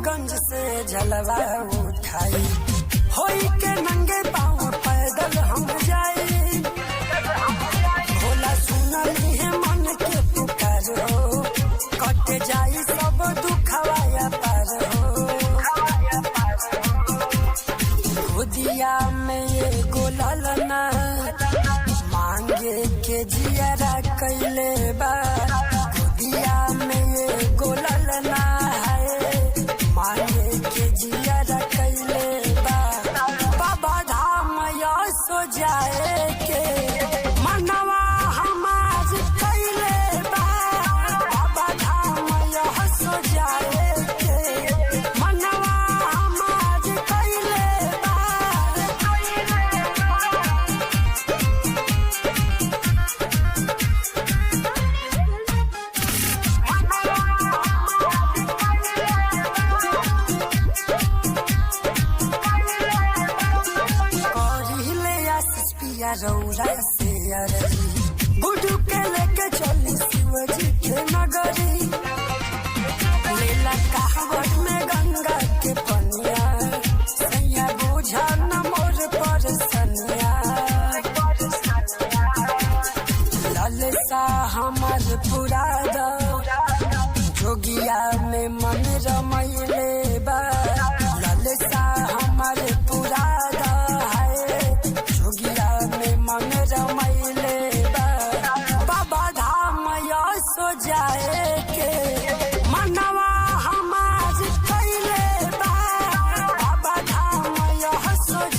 गोपालगंज से जलवा उठाई, होई के नंगे पाँव पैदल हम जाई। भोला सुनली है मन के पुकार हो, कट जाई सब दुखवाया पार हो। गोदिया में ये गोललना मांगे के जियारा कैले बा, गोदिया में ये गोललना है मांगे के जियारा कैले बा। बाबा धाम या सो जाए के मनवा हमार कैले बा, बाबा धाम या सो जाए के मनवा हमार कैले बा। रौरा से